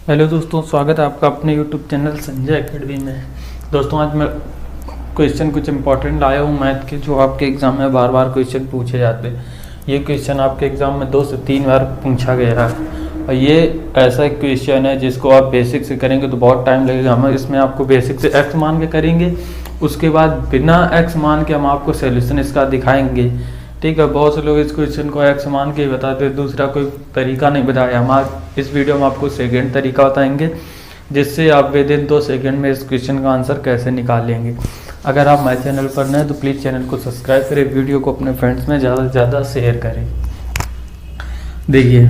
Hello दोस्तों, स्वागत है आपका अपने यूट्यूब चैनल संजय एकेडमी में। दोस्तों आज मैं क्वेश्चन कुछ इंपॉर्टेंट लाया हूँ मैथ के, जो आपके एग्ज़ाम में बार बार क्वेश्चन पूछे जाते हैं। ये क्वेश्चन आपके एग्ज़ाम में 2 से 3 बार पूछा गया है और ये ऐसा क्वेश्चन है जिसको आप बेसिक से करेंगे तो बहुत टाइम लगेगा। हम इसमें आपको बेसिक से एक्स मान के करेंगे, उसके बाद बिना एक्स मान के हम आपको सोल्यूशन इसका दिखाएंगे। ठीक है, बहुत से लोग इस क्वेश्चन को एक्स मान के बताते हैं, दूसरा कोई तरीका नहीं बताया। हम आज इस वीडियो में आपको सेकंड तरीका बताएंगे जिससे आप विद इन 2 सेकंड में इस क्वेश्चन का आंसर कैसे निकालेंगे। अगर आप हमारे चैनल पर नए तो प्लीज़ चैनल को सब्सक्राइब करें, वीडियो को अपने फ्रेंड्स में ज़्यादा से ज़्यादा शेयर करें। देखिए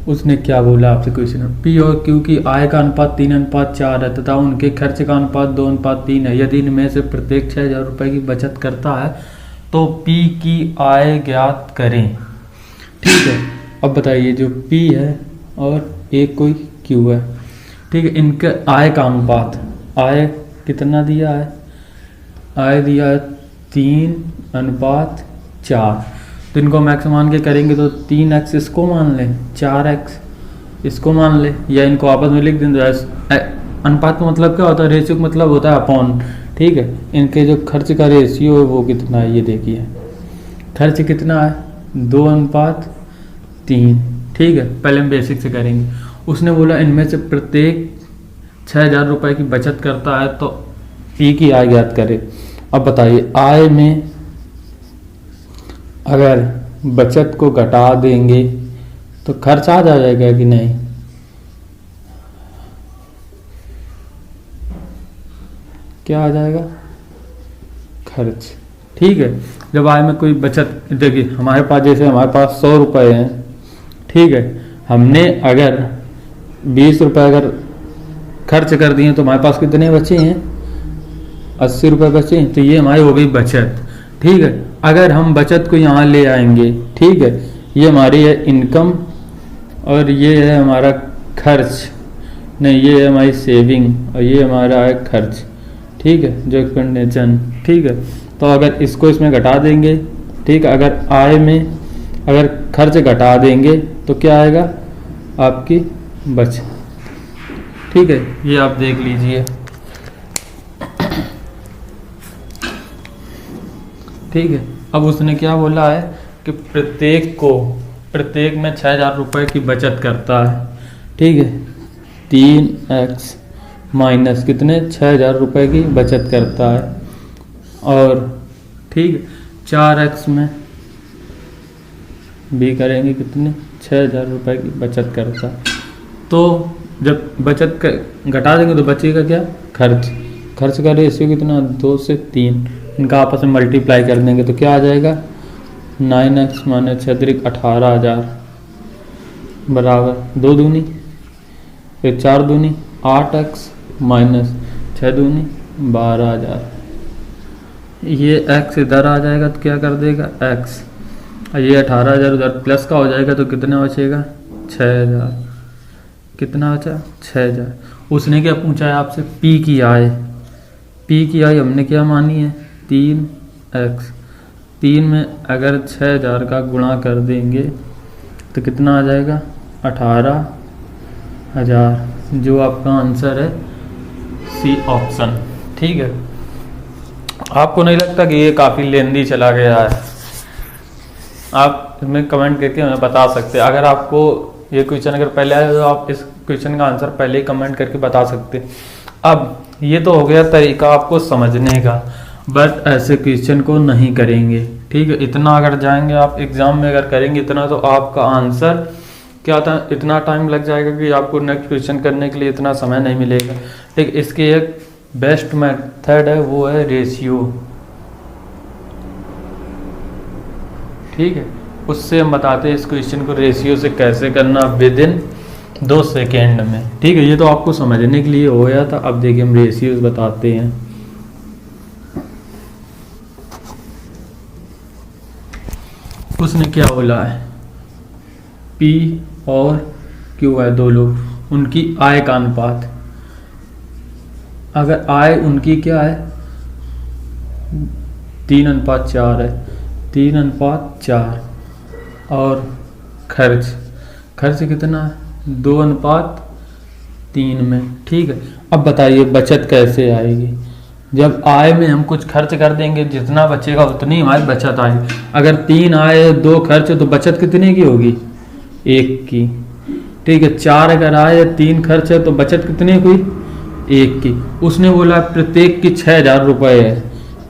उसने क्या बोला आपसे क्वेश्चन में, पी और क्यू की आय का अनुपात 3:4 है तथा उनके खर्च का अनुपात 2:3 है। यदि इनमें से प्रत्येक 6,000 रुपये की बचत करता है तो P की आय ज्ञात करें। ठीक है, अब बताइए जो P है और एक कोई Q है। ठीक है, इनके आय का अनुपात, आय कितना दिया है, आय दिया है 3:4। तो इनको हम x मान के करेंगे तो 3x इसको मान लें, 4x इसको मान लें, या इनको आपस में लिख दें। अनुपात का मतलब क्या होता है, रेशियो का मतलब होता है अपॉन। ठीक है, इनके जो खर्च का रेशियो है वो कितना है, ये देखिए खर्च कितना है 2:3। ठीक है, पहले हम बेसिक से करेंगे। उसने बोला इनमें से प्रत्येक 6,000 रुपये की बचत करता है तो P की आय ज्ञात करे। अब बताइए आय में अगर बचत को घटा देंगे तो खर्च आ जाएगा कि नहीं, क्या आ जाएगा, खर्च। ठीक है, जब आय में कोई बचत, देखिए हमारे पास जैसे हमारे पास 100 रुपये हैं। ठीक है, हमने अगर 20 रुपये अगर खर्च कर दिए तो हमारे पास कितने बचे हैं, 80 रुपये बचे हैं, तो ये हमारी हो गई बचत। ठीक है, अगर हम बचत को यहाँ ले आएंगे, ठीक है, ये हमारी है इनकम और ये है हमारा खर्च, नहीं ये है हमारी सेविंग और ये हमारा है खर्च। ठीक है, जो एक्सपेंडिचर। ठीक है, तो अगर इसको इसमें घटा देंगे, ठीक है, अगर आय में अगर खर्च घटा देंगे तो क्या आएगा, आपकी बचत। ठीक है, ये आप देख लीजिए। ठीक है, अब उसने क्या बोला है कि प्रत्येक में 6,000 रुपये की बचत करता है। ठीक है, 3x माइनस कितने 6,000 रुपये की बचत करता है और ठीक है 4x में भी करेंगे कितने 6,000 रुपये की बचत करता है। तो जब बचत घटा देंगे तो बचेगा क्या, खर्च का रेशियो कितना 2 से 3, इनका आपस में मल्टीप्लाई कर देंगे तो क्या आ जाएगा 9x माइनस 6 18,000 बराबर 2 दूनी फिर 4 दूनी 8x माइनस 6 दूनी 12,000। ये x इधर आ जाएगा तो क्या कर देगा x, ये 18,000 उधर प्लस का हो जाएगा तो कितना बचेगा 6,000। कितना बचा 6,000। उसने क्या पूछा है आपसे, P की आय। P की आय हमने क्या मानी है 3x। 3 में अगर 6,000 का गुणा कर देंगे तो कितना आ जाएगा 18,000, जो आपका आंसर है सी ऑप्शन। ठीक है, आपको नहीं लगता कि ये काफ़ी लेंदी चला गया है, आप इसमें कमेंट करके हमें बता सकते हैं। अगर आपको ये क्वेश्चन अगर पहले आया तो आप इस क्वेश्चन का आंसर पहले ही कमेंट करके बता सकते हैं। अब ये तो हो गया तरीका आपको समझने का, बट ऐसे क्वेश्चन को नहीं करेंगे। ठीक है, इतना अगर जाएंगे आप एग्जाम में अगर करेंगे इतना तो आपका आंसर क्या था, इतना टाइम लग जाएगा कि आपको नेक्स्ट क्वेश्चन करने के लिए इतना समय नहीं मिलेगा। ठीक, इसके एक बेस्ट मेथड है, वो है रेशियो। ठीक है, उससे हम बताते हैं इस क्वेश्चन को रेशियो से कैसे करना विद इन 2 सेकेंड में। ठीक है, ये तो आपको समझने के लिए हो गया था। अब देखिए हम रेशियोज बताते हैं। उसने क्या बोला है, P और Q है 2 लोग, उनकी आय का अनुपात। अगर आय उनकी क्या है 3:4 है, 3:4 और खर्च कितना है 2:3 में। ठीक है, अब बताइए बचत कैसे आएगी। जब आय में हम कुछ खर्च कर देंगे, जितना बचेगा उतनी हमारी बचत आएगी। अगर 3 आए 2 खर्च तो बचत कितने की होगी, 1 की। ठीक है, 4 अगर आए 3 खर्च है तो बचत कितने की, 1 की। उसने बोला प्रत्येक की 6,000 रुपये है,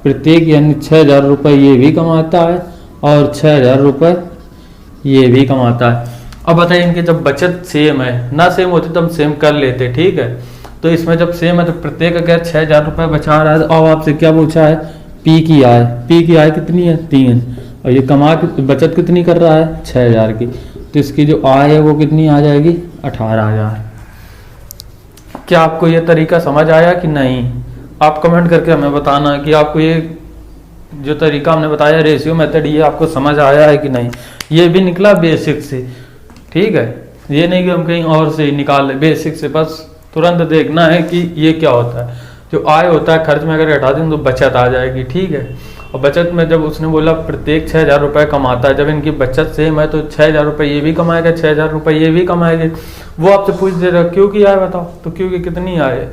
प्रत्येक यानी 6,000 रुपये ये भी कमाता है और 6,000 रुपये ये भी कमाता है। अब बताइए इनके जब बचत सेम है, ना सेम होती तो हम सेम कर लेते। ठीक है, तो इसमें जब सेम है तो प्रत्येक अगर 6,000 रुपये बचा रहा है और आपसे क्या पूछा है, पी की आय। पी की आय कितनी है, 3, और ये बचत कितनी कर रहा है, 6,000 की। तो इसकी जो आय है वो कितनी आ जाएगी, 18,000। क्या आपको ये तरीका समझ आया कि नहीं? आप कमेंट करके हमें बताना कि आपको ये जो तरीका हमने बताया रेशियो मेथड, ये आपको समझ आया है कि नहीं। ये भी निकला बेसिक से। ठीक है, ये नहीं कि हम कहीं और से निकाल ले, बेसिक से बस तुरंत देखना है कि ये क्या होता है। जो आय होता है खर्च में अगर हटा दें तो बचत आ जाएगी। ठीक है, और बचत में जब उसने बोला प्रत्येक 6,000 रुपये कमाता है, जब इनकी बचत सेम है तो 6,000 रुपये ये भी कमाएगा, 6,000 रुपये ये भी कमाएंगे। वो आपसे पूछ दे रहा क्यों की आय बताओ, तो क्योंकि कितनी आय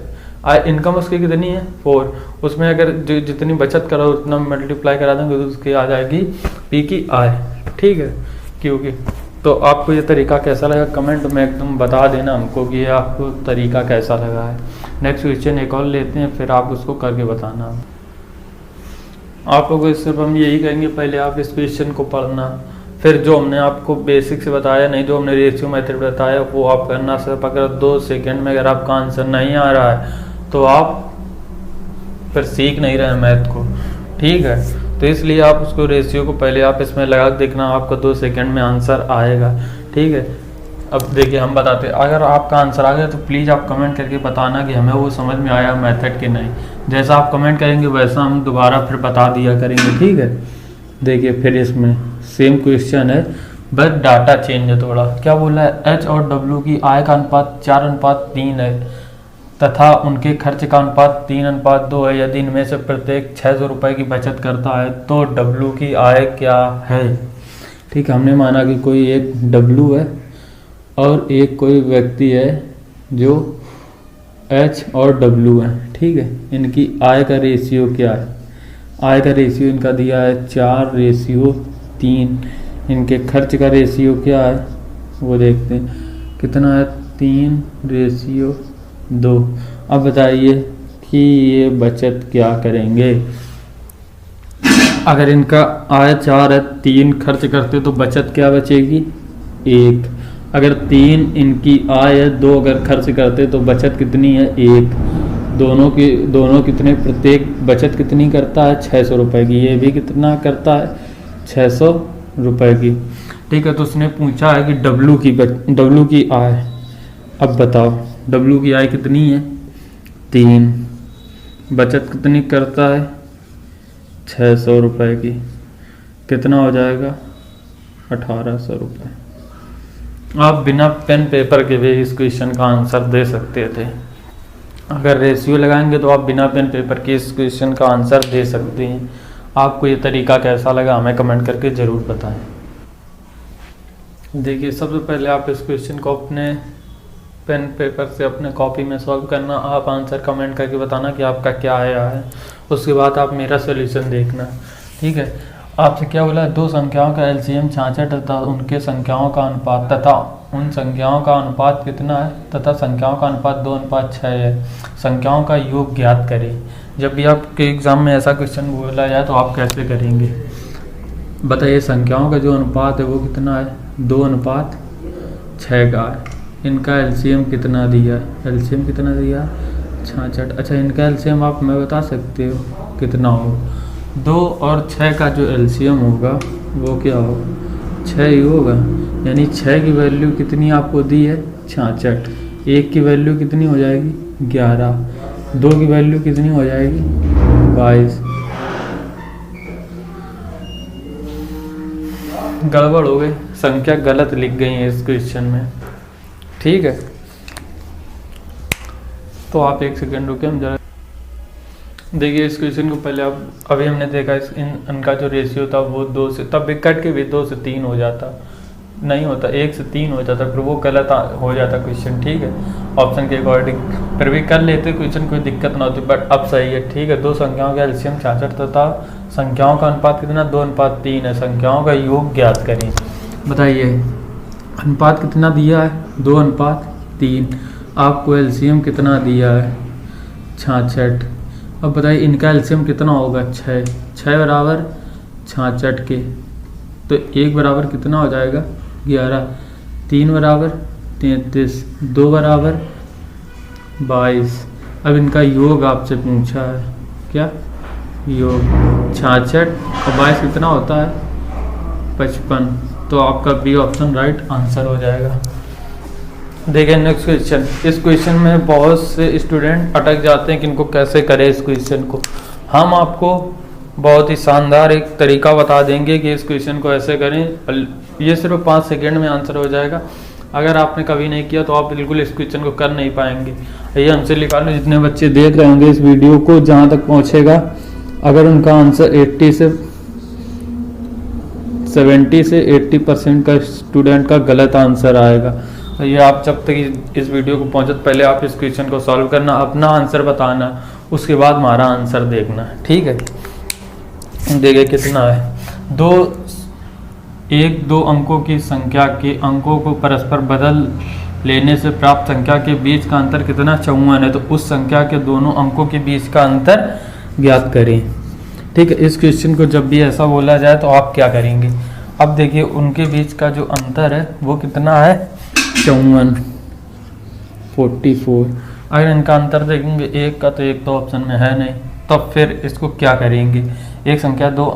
इनकम उसकी कितनी है, 4। उसमें अगर जितनी बचत करो उतना मल्टीप्लाई करा देंगे तो उसकी आ जाएगी पी की आय। ठीक है, क्योंकि तो आपको ये तरीका कैसा लगा कमेंट में एकदम बता देना हमको कि ये आपको तरीका कैसा लगा है। नेक्स्ट क्वेश्चन एक और लेते हैं, फिर आप उसको करके बताना। आप लोगों को सिर्फ हम यही कहेंगे, पहले आप इस क्वेश्चन को पढ़ना, फिर जो हमने आपको बेसिक से बताया, नहीं जो हमने रेशियो मेथड बताया वो आप करना। सिर्फ अगर 2 सेकेंड में अगर आपका आंसर नहीं आ रहा है तो आप फिर सीख नहीं रहे मैथ को। ठीक है, तो इसलिए आप उसको रेशियो को पहले आप इसमें लगा देखना, आपको 2 सेकेंड में आंसर आएगा। ठीक है, अब देखिए हम बताते हैं, अगर आपका आंसर आ गया तो प्लीज़ आप कमेंट करके बताना कि हमें वो समझ में आया मेथड के नहीं। जैसा आप कमेंट करेंगे वैसा हम दोबारा फिर बता दिया करेंगे। ठीक है, देखिए फिर इसमें सेम क्वेश्चन है, बस डाटा चेंज है थोड़ा। क्या बोला है, एच और डब्ल्यू की आय का अनुपात 4:3 है तथा उनके खर्च का अनुपात 3:2 है। यदि इनमें से प्रत्येक 600 रुपये की बचत करता है तो डब्ल्यू की आय क्या है। ठीक है, हमने माना कि कोई एक डब्ल्यू है और एक कोई व्यक्ति है जो एच और डब्ल्यू है। ठीक है, इनकी आय का रेशियो क्या है, आय का रेशियो इनका दिया है 4:3। इनके खर्च का रेशियो क्या है वो देखते हैं, कितना है, 3:2। अब बताइए कि ये बचत क्या करेंगे। अगर इनका आय 4 है, 3 खर्च करते तो बचत क्या बचेगी, 1। अगर 3 इनकी आय है, 2 अगर खर्च करते तो बचत कितनी है, 1। दोनों कितने, प्रत्येक बचत कितनी करता है, 600 रुपये की। ये भी कितना करता है, 600 रुपये की। ठीक है, तो उसने पूछा है कि डब्ल्यू की आय। अब बताओ डब्ल्यू की आय कितनी है, 3। बचत कितनी करता है, 600 रुपये की। कितना हो जाएगा, 1800 रुपये। आप बिना पेन पेपर के भी इस क्वेश्चन का आंसर दे सकते थे। अगर रेशियो लगाएंगे तो आप बिना पेन पेपर के इस क्वेश्चन का आंसर दे सकते हैं। आपको ये तरीका कैसा लगा हमें कमेंट करके ज़रूर बताएं। देखिए सबसे पहले आप इस क्वेश्चन को अपने पेन पेपर से अपने कॉपी में सॉल्व करना। आप आंसर कमेंट करके बताना कि आपका क्या आया है। उसके बाद आप मेरा सोल्यूशन देखना। ठीक है, आपसे क्या बोला है, 2 संख्याओं का एलसीएम 66 तथा उनके संख्याओं का अनुपात तथा उन संख्याओं का अनुपात कितना है तथा संख्याओं का अनुपात 2:6 है। संख्याओं का योग ज्ञात करें। जब भी आपके एग्जाम में ऐसा क्वेश्चन बोला जाए तो आप कैसे करेंगे, बताइए। संख्याओं का जो अनुपात है वो कितना है, 2:6 का है। इनका एलसीएम कितना दिया है, एलसीएम कितना दिया है, 66। अच्छा, इनका एलसीएम आप मैं बता सकते हो कितना होगा। 2 और 6 का जो एलसीएम होगा वो क्या होगा, 6 ही होगा। यानी 6 की वैल्यू कितनी आपको दी है, 66। 1 की वैल्यू कितनी हो जाएगी, 11। 2 की वैल्यू कितनी हो जाएगी, 22। गड़बड़ हो गई, संख्या गलत लिख गई है इस क्वेश्चन में। ठीक है, तो आप 1 सेकेंड रुके, हम जरा देखिए इस क्वेश्चन को। पहले आप अभी हमने देखा इनका जो रेशियो था वो 2 से, तब भी कट के भी 2 से 3 हो जाता। नहीं होता, 1 से 3 हो जाता, फिर वो गलत हो जाता क्वेश्चन, ठीक है, ऑप्शन के अकॉर्डिंग। फिर भी कर लेते क्वेश्चन, कोई दिक्कत ना होती, बट अब सही है, ठीक है। दो संख्याओं का एलसीएम 66 तथा संख्याओं का अनुपात कितना 2:3 है। संख्याओं का योग ज्ञात करें। बताइए अनुपात कितना दिया है 2:3, आपको एलसीएम कितना दिया है 66। अब बताइए इनका एलसीएम कितना होगा 6, 6 बराबर 66 के, तो 1 बराबर कितना हो जाएगा 11, 3 बराबर 33, 2 बराबर 22। अब इनका योग आपसे पूछा है, क्या योग 66 और 22 कितना होता है 55, तो आपका बी ऑप्शन राइट आंसर हो जाएगा। देखिए नेक्स्ट क्वेश्चन। इस क्वेश्चन में बहुत से स्टूडेंट अटक जाते हैं कि इनको कैसे करें इस क्वेश्चन को। हम आपको बहुत ही शानदार एक तरीका बता देंगे कि इस क्वेश्चन को ऐसे करें, ये सिर्फ 5 सेकेंड में आंसर हो जाएगा। अगर आपने कभी नहीं किया तो आप बिल्कुल इस क्वेश्चन को कर नहीं पाएंगे। ये हमसे निकालो, जितने बच्चे देख रहे होंगे इस वीडियो को, जहाँ तक पहुँचेगा, अगर उनका आंसर 70 से 80% का स्टूडेंट का गलत आंसर आएगा। ये आप जब तक इस वीडियो को पहुँचत पहले आप इस क्वेश्चन को सॉल्व करना, अपना आंसर बताना, उसके बाद हमारा आंसर देखना, ठीक है। देखिए कितना है, 2 अंकों की संख्या के अंकों को परस्पर बदल लेने से प्राप्त संख्या के बीच का अंतर कितना 54 है। तो उस संख्या के दोनों अंकों के बीच का अंतर ज्ञात करें, ठीक है। इस क्वेश्चन को जब भी ऐसा बोला जाए तो आप क्या करेंगे। अब देखिए उनके बीच का जो अंतर है वो कितना है 54, 44। अगर इनका अंतर देखेंगे 1 का, तो 1 तो ऑप्शन में है नहीं, तब फिर इसको क्या करेंगे। एक संख्या 2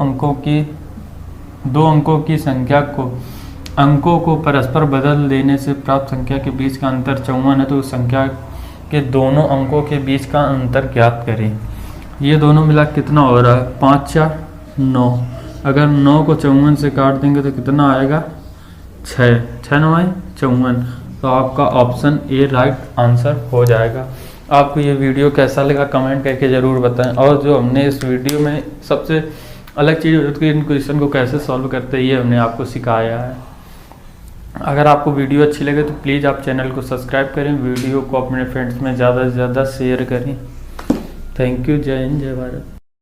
अंकों की संख्या को अंकों को परस्पर बदल देने से प्राप्त संख्या के बीच का अंतर 54 है। तो उस संख्या के दोनों अंकों के बीच का अंतर ज्ञात करें। ये दोनों मिला कितना हो रहा है 5 4 9। अगर 9 को 54 से काट देंगे तो कितना आएगा 6, 6 9 54। तो आपका ऑप्शन ए राइट आंसर हो जाएगा। आपको ये वीडियो कैसा लगा कमेंट करके ज़रूर बताएं। और जो हमने इस वीडियो में सबसे अलग चीज़ होती है, इन क्वेश्चन को कैसे सॉल्व करते हैं, ये हमने आपको सिखाया है। अगर आपको वीडियो अच्छी लगे तो प्लीज़ आप चैनल को सब्सक्राइब करें, वीडियो को अपने फ्रेंड्स में ज़्यादा से ज़्यादा शेयर करें। Thank you. जय हिंद, जय भारत।